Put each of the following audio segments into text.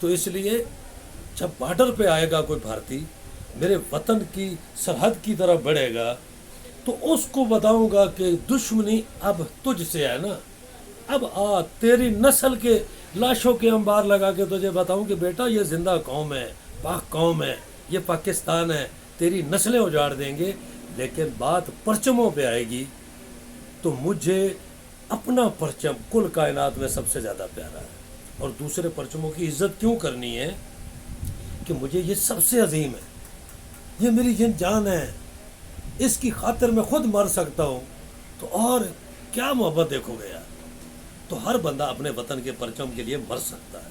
تو اس لیے جب بارڈر پہ آئے گا کوئی بھارتی میرے وطن کی سرحد کی طرف بڑھے گا تو اس کو بتاؤں گا کہ دشمنی اب تجھ سے ہے نا، اب آ تیری نسل کے لاشوں کے انبار لگا کے تجھے بتاؤں کہ بیٹا یہ زندہ قوم ہے، پاک قوم ہے، یہ پاکستان ہے، تیری نسلیں اجاڑ دیں گے، لیکن بات پرچموں پہ آئے گی تو مجھے اپنا پرچم کل کائنات میں سب سے زیادہ پیارا ہے، اور دوسرے پرچموں کی عزت کیوں کرنی ہے کہ مجھے یہ سب سے عظیم ہے، یہ میری جان ہے، اس کی خاطر میں خود مر سکتا ہوں، تو اور کیا محبت دیکھو گے یار۔ تو ہر بندہ اپنے وطن کے پرچم کے لیے مر سکتا ہے،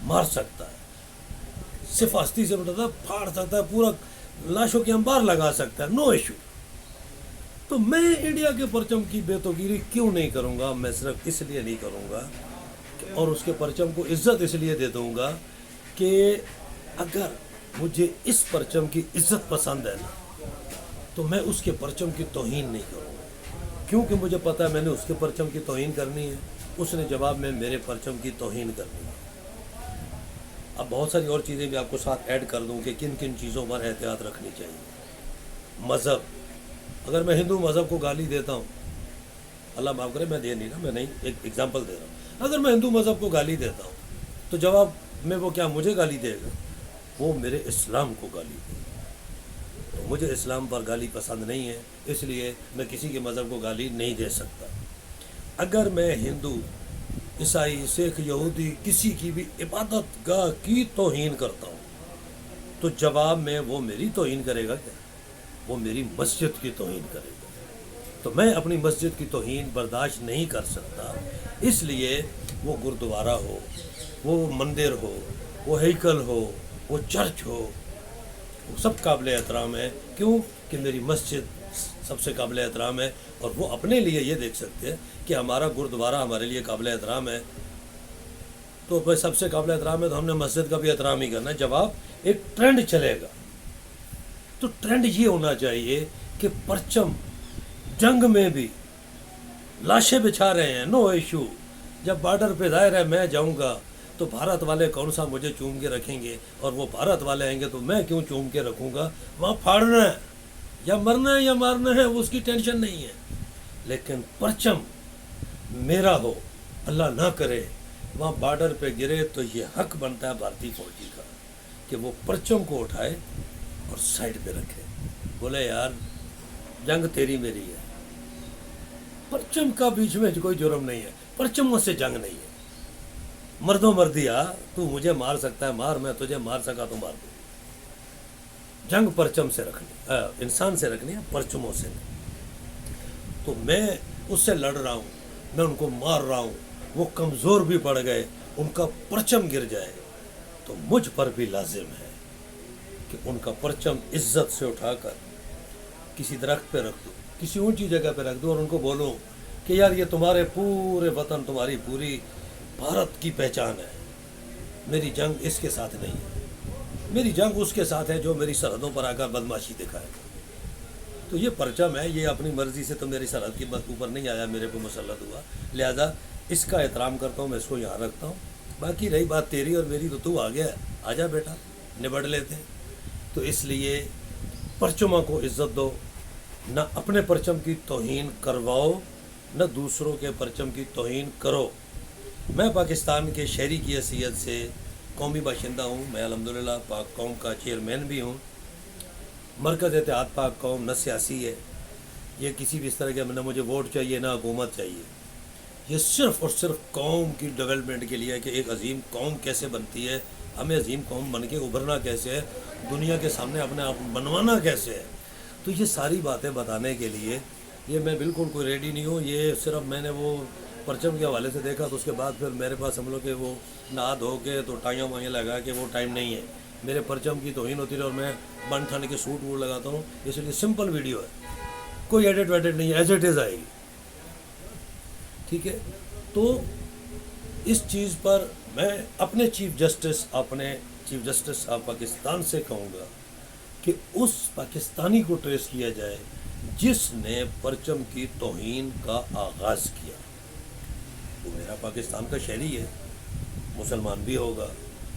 مار سکتا ہے، صرف ہستی سے بٹا پھاڑ سکتا ہے، پورا لاشوں کے انبار لگا سکتا ہے، نو ایشو۔ تو میں انڈیا کے پرچم کی بے توقیری کیوں نہیں کروں گا؟ میں صرف اس لیے نہیں کروں گا اور اس کے پرچم کو عزت اس لیے دے دوں گا کہ اگر مجھے اس پرچم کی عزت پسند ہے نا تو میں اس کے پرچم کی توہین نہیں کروں گا، کیونکہ مجھے پتہ ہے میں نے اس کے پرچم کی توہین کرنی ہے، اس نے جواب میں میرے پرچم کی توہین کرنی ہے۔ اب بہت ساری اور چیزیں بھی آپ کو ساتھ ایڈ کر دوں کہ کن کن چیزوں پر احتیاط رکھنی چاہیے۔ مذہب، اگر میں ہندو مذہب کو گالی دیتا ہوں، اللہ معاف کرے میں دے نہیں نا، میں نہیں، ایک ایگزامپل دے رہا ہوں، اگر میں ہندو مذہب کو گالی دیتا ہوں تو جواب میں وہ کیا مجھے گالی دے گا؟ وہ میرے اسلام کو گالی دے گا۔ تو مجھے اسلام پر گالی پسند نہیں ہے، اس لیے میں کسی کے مذہب کو گالی نہیں دے سکتا۔ اگر میں ہندو، عیسائی، سکھ، یہودی کسی کی بھی عبادت گاہ کی توہین کرتا ہوں تو جواب میں وہ میری توہین کرے گا کیا؟ وہ میری مسجد کی توہین کرے گا۔ تو میں اپنی مسجد کی توہین برداشت نہیں کر سکتا، اس لیے وہ گردوارہ ہو، وہ مندر ہو، وہ ہیکل ہو، وہ چرچ ہو، وہ سب قابل احترام ہے۔ کیوں کہ میری مسجد سب سے قابل احترام ہے، اور وہ اپنے لیے یہ دیکھ سکتے ہیں کہ ہمارا گردوارہ ہمارے لیے قابل احترام ہے، تو بھائی سب سے قابل احترام ہے تو ہم نے مسجد کا بھی احترام ہی کرنا ہے۔ جواب ایک ٹرینڈ چلے گا، تو ٹرینڈ یہ ہونا چاہیے کہ پرچم جنگ میں بھی لاشیں بچھا رہے ہیں، نو ایشو۔ جب بارڈر پہ ظاہر ہے میں جاؤں گا تو بھارت والے کون سا مجھے چوم کے رکھیں گے، اور وہ بھارت والے آئیں گے تو میں کیوں چوم کے رکھوں گا؟ وہاں پھاڑنا ہے یا مرنا ہے یا مارنا ہے، وہ اس کی ٹینشن نہیں ہے، لیکن پرچم میرا ہو، اللہ نہ کرے وہاں بارڈر پہ گرے تو یہ حق بنتا ہے بھارتی فوجی کا کہ وہ پرچم کو اٹھائے اور سائڈ پہ رکھے، بولے یار جنگ تیری میری ہے، پرچم کا بیچ میں کوئی جرم نہیں ہے، پرچموں سے جنگ نہیں ہے، مردوں مردیا تو مجھے مار سکتا ہے مار، میں تجھے مار سکا تو مار دوں۔ جنگ پرچم سے رکھنی، انسان سے رکھنی ہے، پرچموں سے نہیں۔ تو میں اس سے لڑ رہا ہوں، میں ان کو مار رہا ہوں، وہ کمزور بھی پڑ گئے، ان کا پرچم گر جائے تو مجھ پر بھی لازم ہے کہ ان کا پرچم عزت سے اٹھا کر کسی درخت پہ رکھ دوں، کسی اونچی جگہ پہ رکھ دوں، اور ان کو بولوں کہ یار یہ تمہارے پورے وطن، تمہاری پوری بھارت کی پہچان ہے، میری جنگ اس کے ساتھ نہیں ہے، میری جنگ اس کے ساتھ ہے جو میری سرحدوں پر آ کر بدماشی دکھائے۔ تو یہ پرچم ہے، یہ اپنی مرضی سے تو میری سرحد کے اوپر نہیں آیا، میرے کو مسلط ہوا، لہذا اس کا احترام کرتا ہوں، میں اس کو یہاں رکھتا ہوں۔ باقی رہی بات تیری اور میری تو آ گیا، آ جا بیٹا نبڑ لیتے ہیں۔ تو اس لیے پرچموں کو عزت دو، نہ اپنے پرچم کی توہین کرواؤ، نہ دوسروں کے پرچم کی توہین کرو۔ میں پاکستان کے شہری کی حیثیت سے قومی باشندہ ہوں، میں الحمدللہ پاک قوم کا چیئرمین بھی ہوں۔ مرکز اتحاد پاک قوم نہ سیاسی ہے، یہ کسی بھی اس طرح کے نہ مجھے ووٹ چاہیے نہ حکومت چاہیے، یہ صرف اور صرف قوم کی ڈیولپمنٹ کے لیے ہے کہ ایک عظیم قوم کیسے بنتی ہے، ہمیں عظیم قوم بن کے ابھرنا کیسے ہے، دنیا کے سامنے اپنے آپ بنوانا کیسے ہے۔ تو یہ ساری باتیں بتانے کے لیے یہ میں بالکل کوئی ریڈی نہیں ہوں، یہ صرف میں نے وہ پرچم کے حوالے سے دیکھا تو اس کے بعد پھر میرے پاس ہم لوگ کے وہ نہا دھو کے تو ٹائیاں وائیاں لگا کے وہ ٹائم نہیں ہے، میرے پرچم کی توہین ہوتی رہے اور میں بن ٹھن کے سوٹ ووٹ لگاتا ہوں، اس لیے سمپل ویڈیو ہے، کوئی ایڈٹ ویڈٹ نہیں ہے، ایز اٹ از آئے گی، ٹھیک ہے۔ تو اس چیز پر میں اپنے چیف جسٹس آف پاکستان سے کہوں گا کہ اس پاکستانی کو ٹریس کیا جائے جس نے پرچم کی توہین کا آغاز کیا۔ وہ میرا پاکستان کا شہری ہے، مسلمان بھی ہوگا،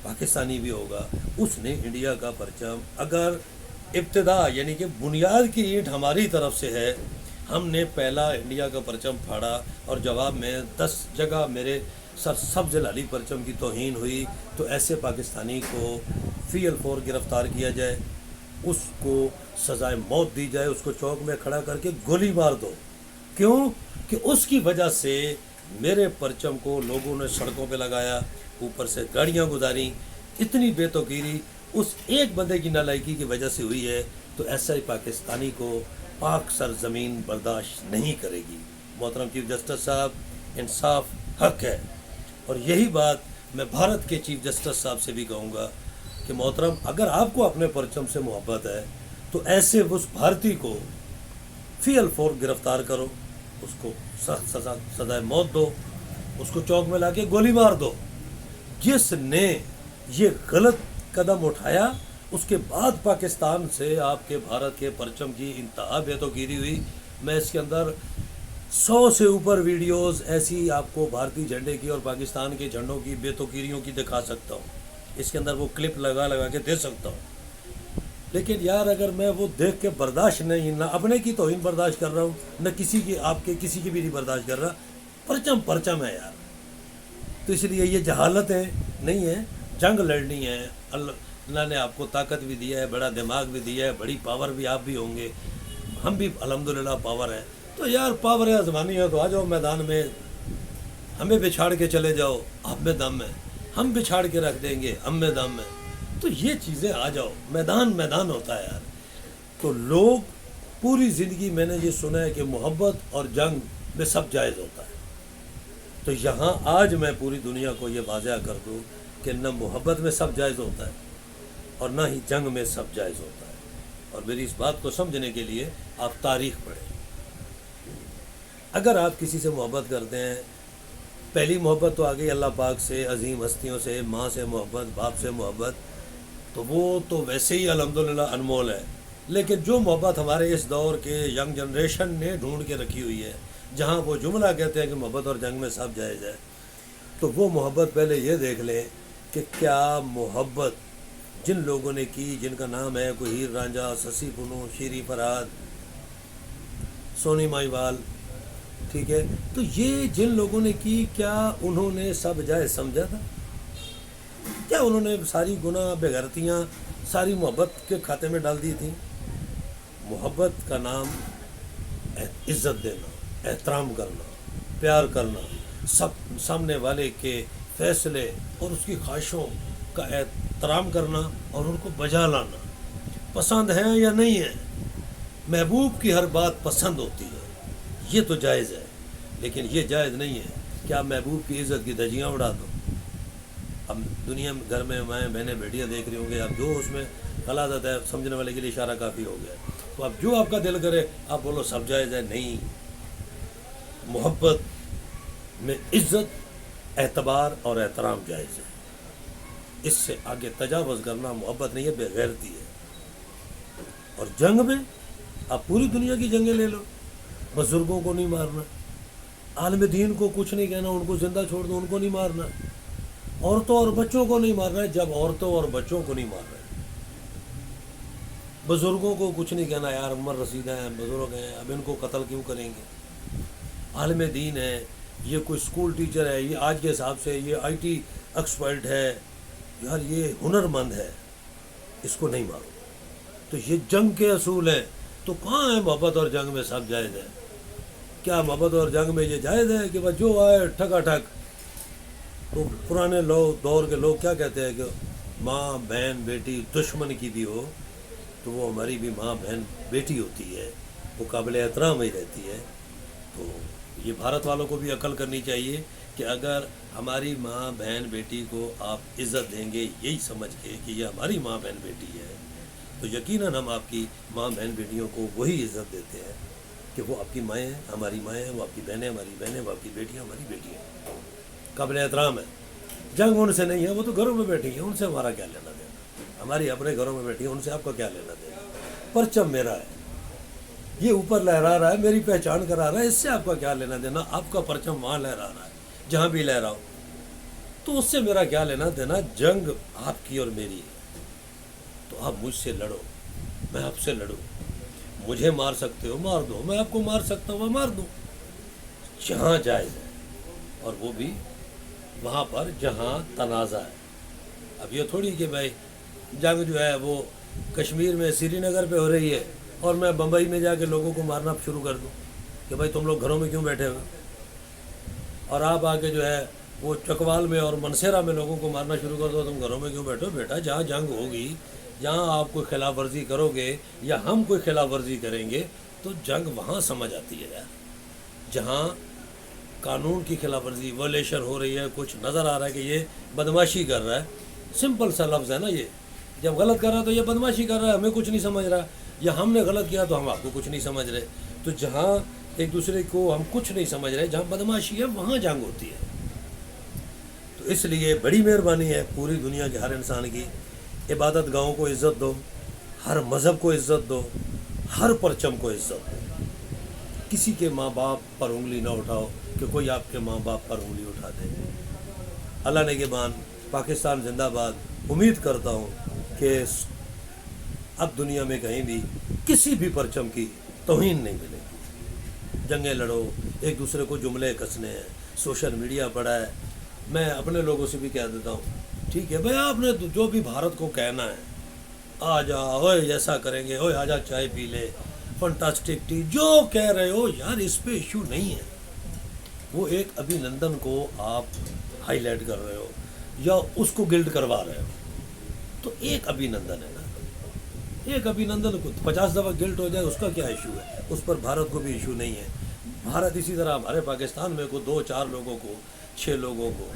پاکستانی بھی ہوگا، اس نے انڈیا کا پرچم اگر ابتدا یعنی کہ بنیاد کی اینٹ ہماری طرف سے ہے، ہم نے پہلا انڈیا کا پرچم پھاڑا اور جواب میں 10 جگہ میرے سر سبز لالی پرچم کی توہین ہوئی، تو ایسے پاکستانی کو فی الفور گرفتار کیا جائے، اس کو سزائے موت دی جائے، اس کو چوک میں کھڑا کر کے گولی مار دو۔ کیوں کہ اس کی وجہ سے میرے پرچم کو لوگوں نے سڑکوں پہ لگایا، اوپر سے گاڑیاں گزاریں، اتنی بے توقیری اس ایک بندے کی نالائکی کی وجہ سے ہوئی ہے، تو ایسا ہی پاکستانی کو پاک سرزمین برداشت نہیں کرے گی۔ محترم چیف جسٹس صاحب، انصاف حق ہے، اور یہی بات میں بھارت کے چیف جسٹس صاحب سے بھی کہوں گا کہ محترم اگر آپ کو اپنے پرچم سے محبت ہے تو ایسے اس بھارتی کو فی الفور گرفتار کرو، اس کو سخت سزائے موت دو، اس کو چوک میں لا کے گولی مار دو۔ جس نے یہ غلط قدم اٹھایا اس کے بعد پاکستان سے آپ کے بھارت کے پرچم کی انتہا بے توقیری ہوئی۔ میں اس کے اندر 100 سے اوپر ویڈیوز ایسی آپ کو بھارتی جھنڈے کی اور پاکستان کے جھنڈوں کی بے توقیریوں کی دکھا سکتا ہوں، اس کے اندر وہ کلپ لگا کے دے سکتا ہوں، لیکن یار اگر میں وہ دیکھ کے برداشت نہیں، نہ اپنے کی توہین برداشت کر رہا ہوں، نہ کسی کی، آپ کے کسی کی بھی نہیں برداشت کر رہا، پرچم ہے یار، تو اس لیے یہ جہالتیں نہیں ہیں، جنگ لڑنی ہے۔ اللہ نے آپ کو طاقت بھی دیا ہے، بڑا دماغ بھی دیا ہے، بڑی پاور بھی آپ بھی ہوں گے، ہم بھی الحمدللہ پاور ہے، تو یار پاور آزمانی ہے تو آ جاؤ میدان میں، ہمیں بچھاڑ کے چلے جاؤ، آپ میں دم ہے، ہم بچھاڑ کے رکھ دیں گے، ہم میں دم ہے، تو یہ چیزیں آ جاؤ، میدان ہوتا ہے یار۔ تو لوگ پوری زندگی میں نے یہ سنا ہے کہ محبت اور جنگ میں سب جائز ہوتا ہے، تو یہاں آج میں پوری دنیا کو یہ واضح کر دوں کہ نہ محبت میں سب جائز ہوتا ہے اور نہ ہی جنگ میں سب جائز ہوتا ہے، اور میری اس بات کو سمجھنے کے لیے آپ تاریخ پڑھیں۔ اگر آپ کسی سے محبت کرتے ہیں، پہلی محبت تو آ گئی اللہ پاک سے، عظیم ہستیوں سے، ماں سے محبت، باپ سے محبت، تو وہ تو ویسے ہی الحمدللہ انمول ہے، لیکن جو محبت ہمارے اس دور کے ینگ جنریشن نے ڈھونڈ کے رکھی ہوئی ہے، جہاں وہ جملہ کہتے ہیں کہ محبت اور جنگ میں سب جائز ہے، تو وہ محبت پہلے یہ دیکھ لیں کہ کیا محبت جن لوگوں نے کی، جن کا نام ہے کوئی ہیر رانجھا، سسی پنو، شیری فرہاد، سونی ماہیوال، ٹھیک ہے، تو یہ جن لوگوں نے کی، کیا انہوں نے سب جائز سمجھا تھا؟ کیا انہوں نے ساری گناہ بےغیرتیاں ساری محبت کے کھاتے میں ڈال دی تھیں؟ محبت کا نام عزت دینا، احترام کرنا، پیار کرنا، سامنے والے کے فیصلے اور اس کی خواہشوں کا احترام کرنا اور ان کو بجا لانا، پسند ہے یا نہیں ہے، محبوب کی ہر بات پسند ہوتی ہے، یہ تو جائز ہے، لیکن یہ جائز نہیں ہے کہ آپ محبوب کی عزت کی دھجیاں اڑا دو۔ اب دنیا میں گھر میں مائیں بہنیں بیٹیاں دیکھ رہی ہوں گے، اب جو اس میں غلط ہے سمجھنے والے کے لیے اشارہ کافی ہو گیا، تو اب جو آپ کا دل کرے آپ بولو سب جائز ہے، نہیں، محبت میں عزت، اعتبار اور احترام جائز ہے، اس سے آگے تجاوز کرنا محبت نہیں ہے، بے غیرتی ہے۔ اور جنگ میں آپ پوری دنیا کی جنگیں لے لو، بزرگوں کو نہیں مارنا، عالم دین کو کچھ نہیں کہنا، ان کو زندہ چھوڑ دو، ان کو نہیں مارنا، عورتوں اور بچوں کو نہیں مارنا ہے، جب عورتوں اور بچوں کو نہیں مارنا ہے، بزرگوں کو کچھ نہیں کہنا، یار عمر رسیدہ ہیں، بزرگ ہیں، اب ان کو قتل کیوں کریں گے، عالم دین ہے، یہ کوئی اسکول ٹیچر ہے، یہ آج کے حساب سے یہ آئی ٹی ایکسپرٹ ہے، یار یہ ہنر مند ہے، اس کو نہیں مارو، تو یہ جنگ کے اصول ہیں، تو کہاں ہے محبت اور جنگ میں سب جائز ہے؟ کیا محبت اور جنگ میں یہ جائز ہے کہ بس جو آئے ٹھکا ٹھک؟ تو پرانے دور کے لوگ کیا کہتے ہیں کہ ماں بہن بیٹی دشمن کی بھی ہو تو وہ ہماری بھی ماں بہن بیٹی ہوتی ہے، وہ قابل احترام ہی رہتی ہے۔ تو یہ بھارت والوں کو بھی عقل کرنی چاہیے کہ اگر ہماری ماں بہن بیٹی کو آپ عزت دیں گے یہی سمجھ کے کہ یہ ہماری ماں بہن بیٹی ہے، تو یقیناً ہم آپ کی ماں بہن بیٹیوں کو وہی عزت دیتے ہیں کہ وہ آپ کی مائیں ہیں، ہماری مائیں ہیں، وہ آپ کی بہنیں ہماری بہنیں، وہ آپ کی بیٹیاں ہماری بیٹیاں ہیں، قابل احترام ہے۔ جنگ ان سے نہیں ہے، وہ تو گھروں میں بیٹھی ہیں، ان سے ہمارا کیا لینا دینا، ہماری اپنے گھروں میں بیٹھی ہیں، ان سے آپ کا کیا لینا دینا، پرچم میرا ہے، یہ اوپر لہرا رہا ہے، میری پہچان کرا رہا ہے، اس سے آپ کا کیا لینا دینا، آپ کا پرچم وہاں لہرا رہا ہے جہاں بھی لہراؤ، تو اس سے میرا کیا لینا دینا؟ جنگ آپ کی اور میری ہے، تو آپ مجھ سے لڑو، میں آپ سے لڑوں، مجھے مار سکتے ہو مار دو، میں آپ کو مار سکتا ہوں میں مار دوں، جہاں جائز ہے، اور وہ بھی وہاں پر جہاں تنازع ہے۔ اب یہ تھوڑی کہ بھائی جنگ جو ہے وہ کشمیر میں سری نگر پہ ہو رہی ہے اور میں بمبئی میں جا کے لوگوں کو مارنا شروع کر دوں کہ بھائی تم لوگ گھروں میں کیوں بیٹھے ہوئے، اور آپ آ کے جو ہے وہ چکوال میں اور منسیرا میں لوگوں کو مارنا شروع کر دو، تم گھروں میں کیوں بیٹھو؟ بیٹا جہاں جنگ ہوگی، جہاں آپ کوئی خلاف ورزی کرو گے یا ہم کوئی خلاف ورزی کریں گے تو جنگ وہاں سمجھ آتی ہے یار، جہاں قانون کی خلاف ورزی ویولیشن ہو رہی ہے، کچھ نظر آ رہا ہے کہ یہ بدماشی کر رہا ہے، سمپل سا لفظ ہے نا یہ، جب غلط کر رہا ہے تو یہ بدماشی کر رہا ہے، ہمیں کچھ نہیں سمجھ رہا، یا ہم نے غلط کیا تو ہم آپ کو کچھ نہیں سمجھ رہے، تو جہاں ایک دوسرے کو ہم کچھ نہیں سمجھ رہے، جہاں بدماشی ہے وہاں جنگ ہوتی ہے۔ تو اس لیے بڑی مہربانی ہے پوری دنیا کے ہر انسان کی، عبادت گاہوں کو عزت دو، ہر مذہب کو عزت دو، ہر پرچم کو عزت دو، کسی کے ماں باپ پر انگلی نہ اٹھاؤ کہ کوئی آپ کے ماں باپ پر انگلی اٹھا دے۔ اللہ نگہبان، پاکستان زندہ باد۔ امید کرتا ہوں کہ اب دنیا میں کہیں بھی کسی بھی پرچم کی توہین نہیں ملے گی۔ جنگیں لڑو، ایک دوسرے کو جملے کسنے ہیں، سوشل میڈیا پڑا ہے، میں اپنے لوگوں سے بھی کہہ دیتا ہوں ٹھیک ہے بھائی، آپ نے جو بھی بھارت کو کہنا ہے، آ جا اوئے ایسا کریں گے، اوئے آ جا چائے پی لے، فنٹاسٹک ٹی، جو کہہ رہے ہو یار، اس پہ ایشو نہیں ہے۔ وہ ایک ابھی نندن کو آپ ہائی لائٹ کر رہے ہو یا اس کو گلڈ کروا رہے ہو، تو ایک ابھی نندن ہے نا، ایک ابھی نندن کو 50 دفعہ گلٹ ہو جائے اس کا کیا ایشو ہے؟ اس پر بھارت کو بھی ایشو نہیں ہے۔ بھارت اسی طرح ہمارے پاکستان میں کو 2-4 لوگوں کو، 6 لوگوں کو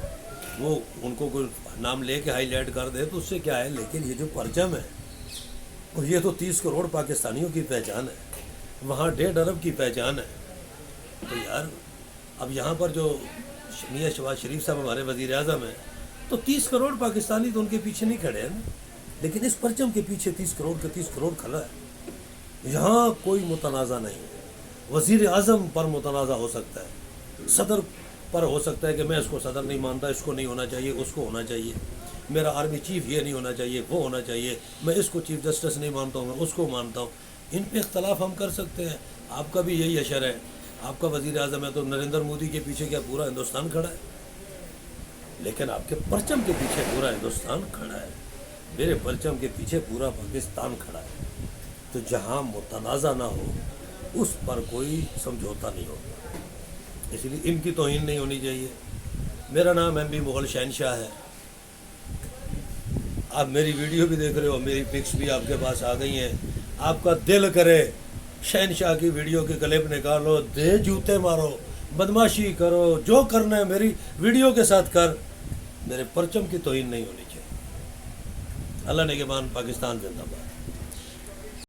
وہ ان کو کوئی نام لے کے ہائی لائٹ کر دے تو اس سے کیا ہے، لیکن یہ جو پرچم ہے اور یہ تو 30 کروڑ پاکستانیوں کی پہچان ہے، وہاں 1.5 ارب کی پہچان ہے، تو یار اب یہاں پر جو میاں شہباز شریف صاحب ہمارے وزیر اعظم ہیں، تو 30 کروڑ پاکستانی تو ان کے پیچھے نہیں کھڑے ہیں نا، لیکن اس پرچم کے پیچھے 30 کروڑ کے 30 کروڑ کھڑا ہے۔ یہاں کوئی متنازع نہیں ہے، وزیر اعظم پر متنازع ہو سکتا ہے، صدر پر ہو سکتا ہے کہ میں اس کو صدر نہیں مانتا، اس کو نہیں ہونا چاہیے، اس کو ہونا چاہیے، میرا آرمی چیف یہ نہیں ہونا چاہیے، وہ ہونا چاہیے، میں اس کو چیف جسٹس نہیں مانتا ہوں، میں اس کو مانتا ہوں، ان پہ اختلاف ہم کر سکتے ہیں۔ آپ کا بھی یہی اشر ہے، آپ کا وزیر اعظم ہے تو نریندر مودی کے پیچھے کیا پورا ہندوستان کھڑا ہے؟ لیکن آپ کے پرچم کے پیچھے پورا ہندوستان کھڑا ہے، میرے پرچم کے پیچھے پورا پاکستان کھڑا ہے، تو جہاں متنازع نہ ہو اس پر کوئی سمجھوتا نہیں ہوگا، اس لیے ان کی توہین نہیں ہونی چاہیے۔ میرا نام ایم بی مغل شہنشاہ ہے، آپ میری ویڈیو بھی دیکھ رہے ہو، میری پکس بھی آپ کے پاس آ گئی ہیں، آپ کا دل کرے شہنشاہ کی ویڈیو کے کلپ نکالو، دے جوتے مارو، بدماشی کرو، جو کرنا ہے میری ویڈیو کے ساتھ کر، میرے پرچم کی توہین نہیں ہونی چاہیے۔ اللہ نگہبان، پاکستان زندہ باد۔